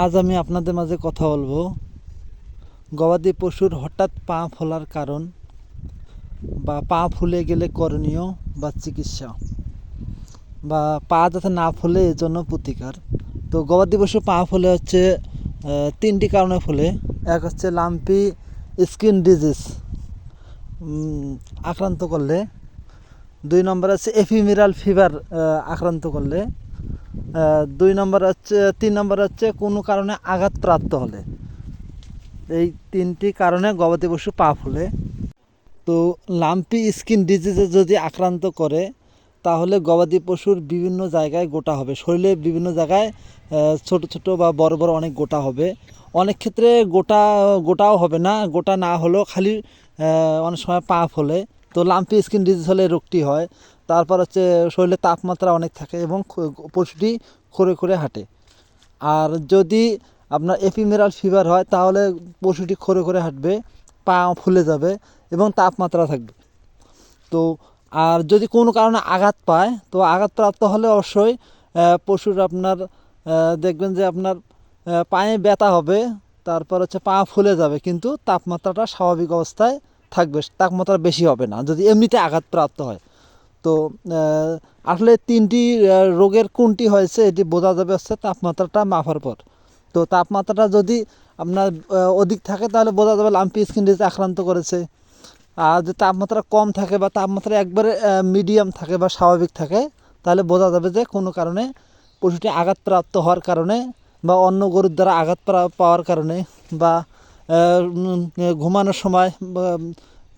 আজ আমি আপনাদের মাঝে কথা বলবো গবাদি পশুর হঠাৎ পা ফোলার কারণ বা পা ফুলে গেলে করণীয় বা চিকিৎসা বা পা যাতে না ফোলে এর জন্য প্রতিকার। তো গবাদি পশু পা ফোলে হচ্ছে তিনটি কারণে ফোলে। এক হচ্ছে লাম্পি স্কিন ডিজিজ আক্রান্ত করলে, দুই নম্বর হচ্ছে এফিমেরাল ফিভার আক্রান্ত করলে, তিন নম্বর হচ্ছে কোনো কারণে আঘাতপ্রাপ্ত হলে। এই তিনটি কারণে গবাদি পশু পা ফুলে। তো লাম্পি স্কিন ডিজিজে যদি আক্রান্ত করে তাহলে গবাদি পশুর বিভিন্ন জায়গায় গোটা হবে, শরীরে বিভিন্ন জায়গায় ছোট ছোট বা বড় বড় অনেক গোটা হবে। অনেক ক্ষেত্রে গোটাও হবে না, গোটা না হলেও খালি অনেক সময় পা ফোলে। তো লাম্পি স্কিন ডিজিজ হলে রোগটি হয়। তারপর হচ্ছে শরীরে তাপমাত্রা অনেক থাকে এবং পশুটি খরে খরে হাঁটে। আর যদি আপনার এপিমেরাল ফিভার হয় তাহলে পশুটি খরে খরে হাঁটবে, পা ফুলে যাবে এবং তাপমাত্রা থাকবে। তো আর যদি কোনো কারণে আঘাত পায়, তো আঘাতপ্রাপ্ত হলে অবশ্যই পশুর আপনার দেখবেন যে আপনার পায়ে ব্যথা হবে, তারপর হচ্ছে পা ফুলে যাবে, কিন্তু তাপমাত্রাটা স্বাভাবিক অবস্থায় থাকবে, তাপমাত্রা বেশি হবে না যদি এমনিতে আঘাতপ্রাপ্ত হয়। তো আসলে তিনটি রোগের কোনটি হয়েছে এটি বোঝা যাবে হচ্ছে তাপমাত্রাটা মাপার পর। তো তাপমাত্রাটা যদি আপনার অধিক থাকে তাহলে বোঝা যাবে লাম্পি স্কিন ডিজিজ আক্রান্ত করেছে। আর যদি তাপমাত্রা কম থাকে বা তাপমাত্রা একবারে মিডিয়াম থাকে বা স্বাভাবিক থাকে তাহলে বোঝা যাবে যে কোনো কারণে পশুটি আঘাতপ্রাপ্ত হওয়ার কারণে বা অন্য গরুর দ্বারা আঘাত পাওয়ার কারণে বা ঘুমানোর সময়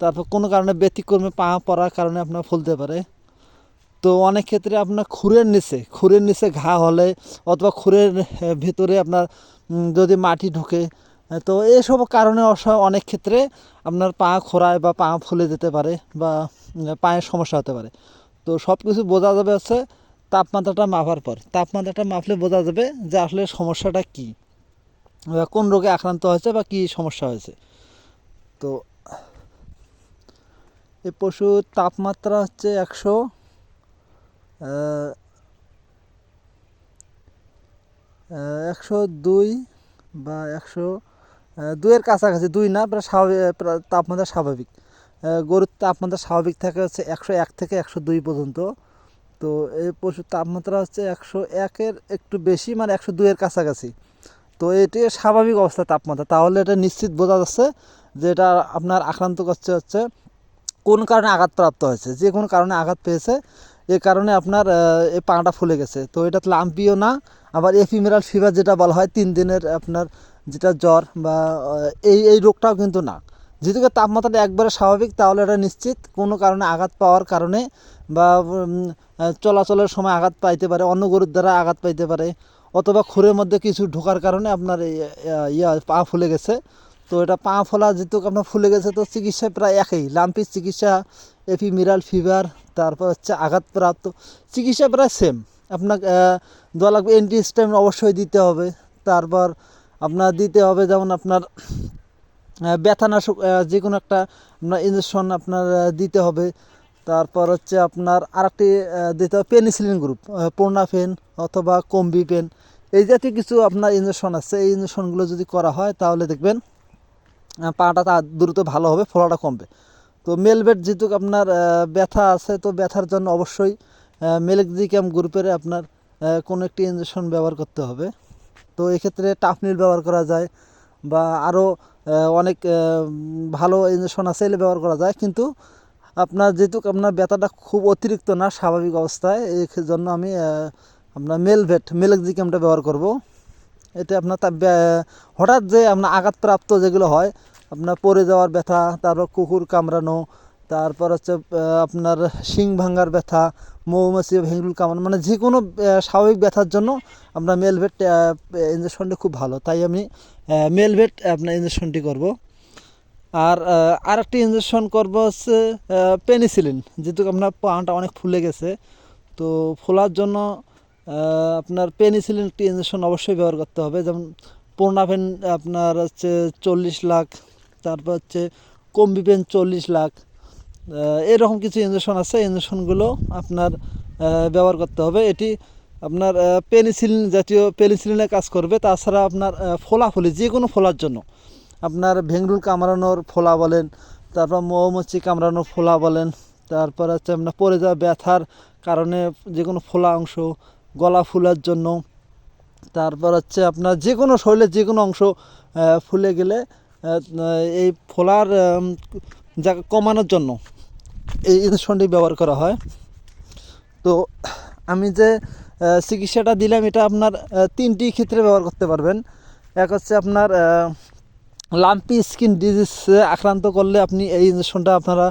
তারপর কোনো কারণে ব্যতিক্রমে পা পড়ার কারণে আপনার ফুলতে পারে। তো অনেক ক্ষেত্রে আপনার খুরের নিচে ঘা হলে অথবা খুরের ভিতরে আপনার যদি মাটি ঢোকে, তো এইসব কারণে অনেক ক্ষেত্রে আপনার পা খোঁড়ায় বা পা ফুলে যেতে পারে বা পায়ের সমস্যা হতে পারে। তো সব কিছু বোঝা যাবে হচ্ছে তাপমাত্রাটা মাপার পর। তাপমাত্রাটা মাপলে বোঝা যাবে যে আসলে সমস্যাটা কী, কোন রোগে আক্রান্ত হয়েছে বা কী সমস্যা হয়েছে। তো এই পশুর তাপমাত্রা হচ্ছে 102 বা 102-এর কাছাকাছি, 2 না, প্রায় স্বাভাবিক, তাপমাত্রা স্বাভাবিক। গরুর তাপমাত্রা স্বাভাবিক থাকে হচ্ছে 101 থেকে 102 পর্যন্ত। তো এই পশুর তাপমাত্রা হচ্ছে 101-এর একটু বেশি, মানে 102-এর কাছাকাছি। তো এটি স্বাভাবিক অবস্থার তাপমাত্রা, তাহলে এটা নিশ্চিত বোঝা যাচ্ছে যে এটা আপনার আক্রান্ত করছে হচ্ছে কোন কারণে আঘাতপ্রাপ্ত হয়েছে, যে কোনো কারণে আঘাত পেয়েছে, এ কারণে আপনার এই পাটা ফুলে গেছে। তো এটা লাম্পিও না, আবার এফিমেরাল ফিভার যেটা বলা হয় 3 দিনের আপনার যেটা জ্বর বা এই রোগটাও কিন্তু না। যেহেতু তাপমাত্রাটা একবারে স্বাভাবিক তাহলে এটা নিশ্চিত কোনো কারণে আঘাত পাওয়ার কারণে বা চলাচলের সময় আঘাত পাইতে পারে, অন্য গরুর দ্বারা আঘাত পাইতে পারে, অথবা খুরের মধ্যে কিছু ঢোকার কারণে আপনার পা ফুলে গেছে। তো এটা পা ফোলা যেহেতু আপনার ফুলে গেছে, তো চিকিৎসা প্রায় একই, লাম্পির চিকিৎসা, এপিমেরাল ফিভার, তারপর হচ্ছে আঘাতপ্রাপ্ত চিকিৎসা প্রায় সেম। আপনাকে দেওয়া লাগবে অ্যান্টিহিস্টামিন অবশ্যই দিতে হবে। তারপর আপনার দিতে হবে যেমন আপনার ব্যথানাশক যে কোনো একটা আপনার ইঞ্জেকশন আপনার দিতে হবে। তারপর হচ্ছে আপনার আরেকটি দিতে হবে পেনিসিলিন গ্রুপ, পোর্নাফেন অথবা কম্বিপেন, এই জাতীয় কিছু আপনার ইঞ্জেকশন আছে। এই ইঞ্জেকশনগুলো যদি করা হয় তাহলে দেখবেন পাটা তা দ্রুত ভালো হবে, ফোলাটা কমবে। তো মেলভেট যেহেতু আপনার ব্যথা আছে, তো ব্যথার জন্য অবশ্যই মেলেক্সিক্যাম গ্রুপের আপনার কোনো একটি ইঞ্জেকশন ব্যবহার করতে হবে। তো এক্ষেত্রে টাফনিল ব্যবহার করা যায় বা আরও অনেক ভালো ইঞ্জেকশন আছে এলে ব্যবহার করা যায়, কিন্তু আপনার যেহেতু আপনার ব্যথাটা খুব অতিরিক্ত না, স্বাভাবিক অবস্থায়, এই জন্য আমি আপনার মেলেক্সিক্যামটা ব্যবহার করব। এতে আপনার হঠাৎ যে আপনার আঘাতপ্রাপ্ত যেগুলো হয়, আপনার পড়ে যাওয়ার ব্যথা, তারপর কুকুর কামড়ানো, তারপর হচ্ছে আপনার শিং ভাঙার ব্যথা, মৌমাছি ভেঙুল কামড়ানো, মানে যে কোনো স্বাভাবিক ব্যথার জন্য আপনার মেলভেট ইঞ্জেকশনটি খুব ভালো, তাই আমি মেলভেট আপনার ইঞ্জেকশনটি করব। আর আরেকটি ইঞ্জেকশন করব হচ্ছে পেনিসিলিন, যেহেতু আপনার পাটা অনেক ফুলে গেছে। তো ফোলার জন্য আপনার পেনিসিলিন একটি ইঞ্জেকশন অবশ্যই ব্যবহার করতে হবে, যেমন পোর্নাফেন আপনার হচ্ছে 40 লাখ, তারপর হচ্ছে কম্বিপেন 40 লাখ, এরকম কিছু ইঞ্জেকশন আছে। ইঞ্জেকশনগুলো আপনার ব্যবহার করতে হবে। এটি আপনার পেনিসিলিন জাতীয় পেনিসিলিনে কাজ করবে। তাছাড়া আপনার ফোলাফুলি যে কোনো ফোলার জন্য, আপনার ভেঙরুল কামড়ানোর ফোলা বলেন, তারপর মৌমাছি কামড়ানোর ফোলা বলেন, তারপর হচ্ছে আপনার পড়ে যাওয়া ব্যথার কারণে যে কোনো ফোলা অংশ, গলা ফুলার জন্য, তারপর হচ্ছে আপনার যে কোনো শরীরের যে কোনো অংশ ফুলে গেলে এই ফোলার যা কমানোর জন্য এই ইনজেকশনটি ব্যবহার করা হয়। তো আমি যে চিকিৎসাটা দিলাম এটা আপনার তিনটি ক্ষেত্রে ব্যবহার করতে পারবেন। এক হচ্ছে আপনার লাম্পি স্কিন ডিজিজ আক্রান্ত করলে আপনি এই ইনজেকশনটা আপনারা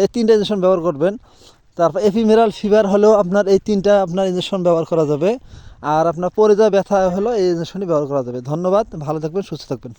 এই তিনটা ইনজেকশন ব্যবহার করবেন। তারপর এপিমেরাল ফিভার হলেও আপনার এই তিনটা আপনার ইনজেকশন ব্যবহার করা যাবে। আর আপনার পরে যাওয়া ব্যথা হলো এই ইনজেকশনই ব্যবহার করা যাবে। ধন্যবাদ, ভালো থাকবেন, সুস্থ থাকবেন।